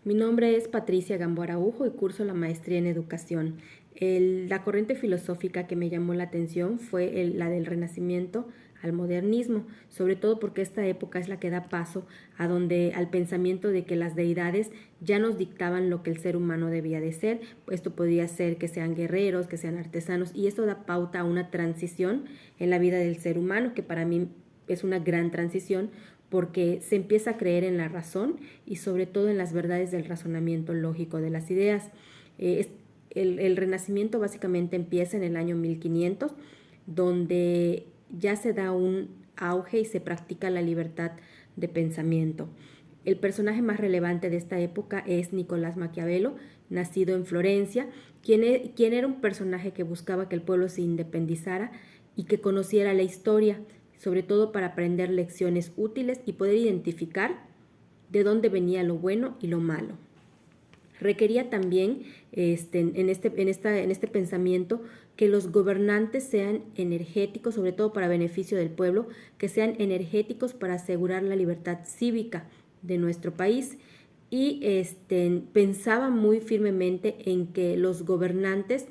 Mi nombre es Patricia Gambo Araujo y curso la maestría en educación. La corriente filosófica que me llamó la atención fue la del Renacimiento al modernismo, sobre todo porque esta época es la que da paso al pensamiento de que las deidades ya nos dictaban lo que el ser humano debía de ser. Esto podría ser que sean guerreros, que sean artesanos, y esto da pauta a una transición en la vida del ser humano que para mí es una gran transición, porque se empieza a creer en la razón y sobre todo en las verdades del razonamiento lógico de las ideas. El Renacimiento básicamente empieza en el año 1500, donde ya se da un auge y se practica la libertad de pensamiento. El personaje más relevante de esta época es Nicolás Maquiavelo, nacido en Florencia, quien era un personaje que buscaba que el pueblo se independizara y que conociera la historia, sobre todo para aprender lecciones útiles y poder identificar de dónde venía lo bueno y lo malo. Requería también en este pensamiento que los gobernantes sean energéticos, sobre todo para beneficio del pueblo, que sean energéticos para asegurar la libertad cívica de nuestro país. Y pensaba muy firmemente en que los gobernantes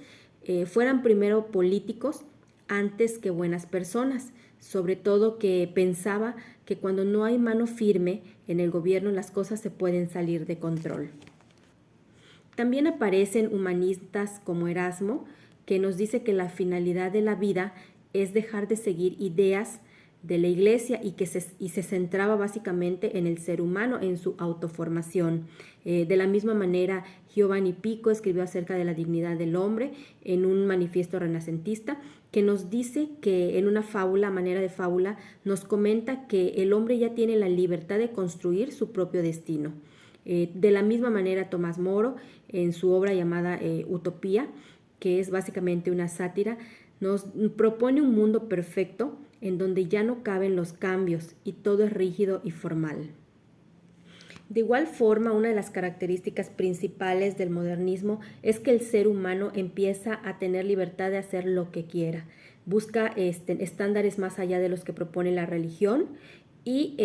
fueran primero políticos antes que buenas personas, sobre todo que pensaba que cuando no hay mano firme en el gobierno las cosas se pueden salir de control. También aparecen humanistas como Erasmo, que nos dice que la finalidad de la vida es dejar de seguir ideas de la iglesia y se centraba básicamente en el ser humano, en su autoformación. De la misma manera, Giovanni Pico escribió acerca de la dignidad del hombre en un manifiesto renacentista que nos dice que en una fábula, a manera de fábula, nos comenta que el hombre ya tiene la libertad de construir su propio destino. De la misma manera, Tomás Moro, en su obra llamada Utopía, que es básicamente una sátira, nos propone un mundo perfecto en donde ya no caben los cambios y todo es rígido y formal. De igual forma, una de las características principales del modernismo es que el ser humano empieza a tener libertad de hacer lo que quiera. Busca estándares más allá de los que propone la religión y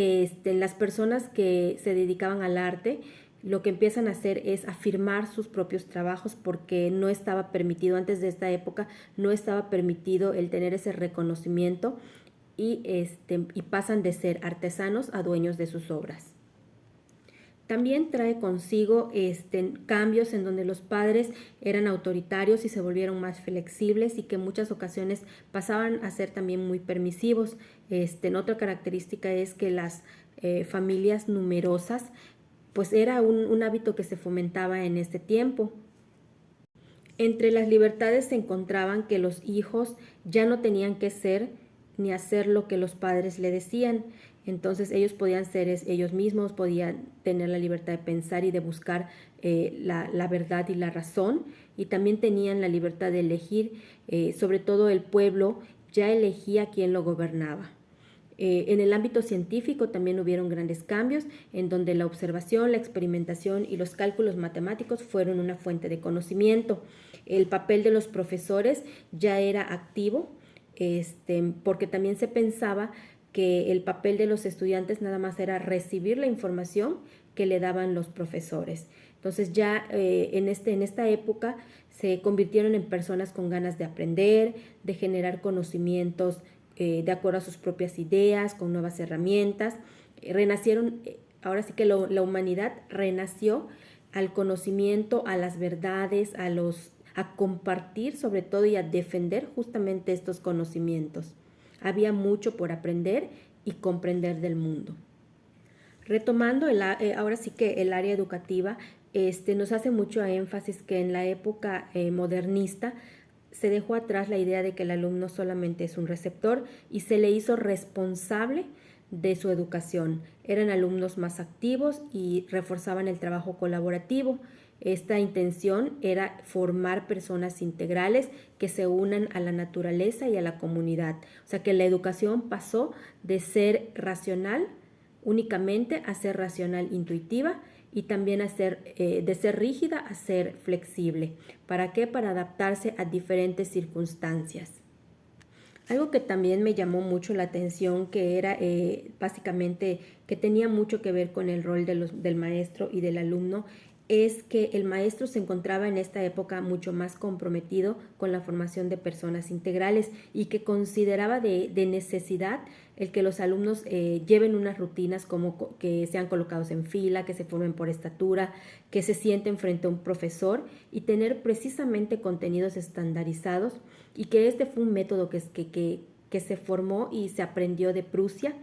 las personas que se dedicaban al arte lo que empiezan a hacer es afirmar sus propios trabajos porque no estaba permitido, antes de esta época, no estaba permitido el tener ese reconocimiento y pasan de ser artesanos a dueños de sus obras. También trae consigo cambios en donde los padres eran autoritarios y se volvieron más flexibles y que en muchas ocasiones pasaban a ser también muy permisivos. Otra característica es que las familias numerosas pues era un hábito que se fomentaba en este tiempo. Entre las libertades se encontraban que los hijos ya no tenían que ser ni hacer lo que los padres le decían. Entonces ellos podían ser ellos mismos, podían tener la libertad de pensar y de buscar la verdad y la razón. Y también tenían la libertad de elegir, sobre todo el pueblo ya elegía quién lo gobernaba. En el ámbito científico también hubieron grandes cambios en donde la observación, la experimentación y los cálculos matemáticos fueron una fuente de conocimiento. El papel de los profesores ya era activo, porque también se pensaba que el papel de los estudiantes nada más era recibir la información que le daban los profesores. Entonces ya en esta época se convirtieron en personas con ganas de aprender, de generar conocimientos de acuerdo a sus propias ideas, con nuevas herramientas. Renacieron, ahora sí que la humanidad renació al conocimiento, a las verdades, a compartir sobre todo y a defender justamente estos conocimientos. Había mucho por aprender y comprender del mundo. Retomando ahora sí que el área educativa, nos hace mucho énfasis que en la época modernista se dejó atrás la idea de que el alumno solamente es un receptor y se le hizo responsable de su educación. Eran alumnos más activos y reforzaban el trabajo colaborativo. Esta intención era formar personas integrales que se unan a la naturaleza y a la comunidad. O sea que la educación pasó de ser racional únicamente a ser racional intuitiva y también de ser rígida a ser flexible. ¿Para qué? Para adaptarse a diferentes circunstancias. Algo que también me llamó mucho la atención, que era básicamente que tenía mucho que ver con el rol del maestro y del alumno, es que el maestro se encontraba en esta época mucho más comprometido con la formación de personas integrales y que consideraba de necesidad el que los alumnos lleven unas rutinas como que sean colocados en fila, que se formen por estatura, que se sienten frente a un profesor y tener precisamente contenidos estandarizados, y que este fue un método que se formó y se aprendió de Prusia,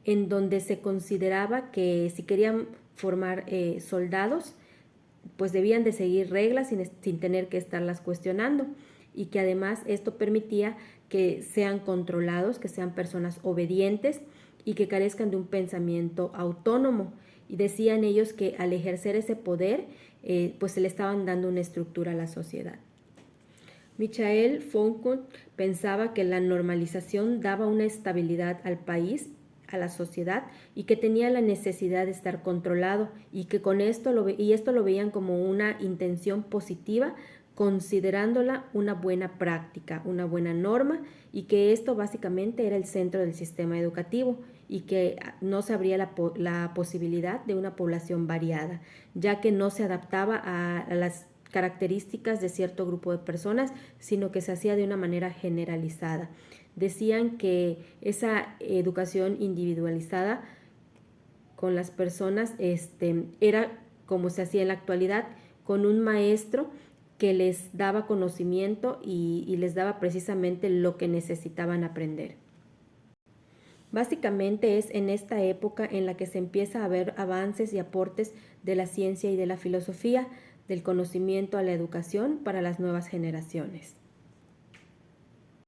en donde se consideraba que si querían formar soldados, pues debían de seguir reglas sin tener que estarlas cuestionando, y que además esto permitía que sean controlados, que sean personas obedientes y que carezcan de un pensamiento autónomo. Y decían ellos que al ejercer ese poder, pues se le estaban dando una estructura a la sociedad. Michael Foucault pensaba que la normalización daba una estabilidad al país, a la sociedad, y que tenía la necesidad de estar controlado, y que con esto esto lo veían como una intención positiva, considerándola una buena práctica, una buena norma, y que esto básicamente era el centro del sistema educativo, y que no se abría la posibilidad de una población variada, ya que no se adaptaba a las características de cierto grupo de personas, sino que se hacía de una manera generalizada. Decían que esa educación individualizada con las personas era como se hacía en la actualidad, con un maestro que les daba conocimiento y les daba precisamente lo que necesitaban aprender. Básicamente es en esta época en la que se empieza a ver avances y aportes de la ciencia y de la filosofía, del conocimiento a la educación para las nuevas generaciones.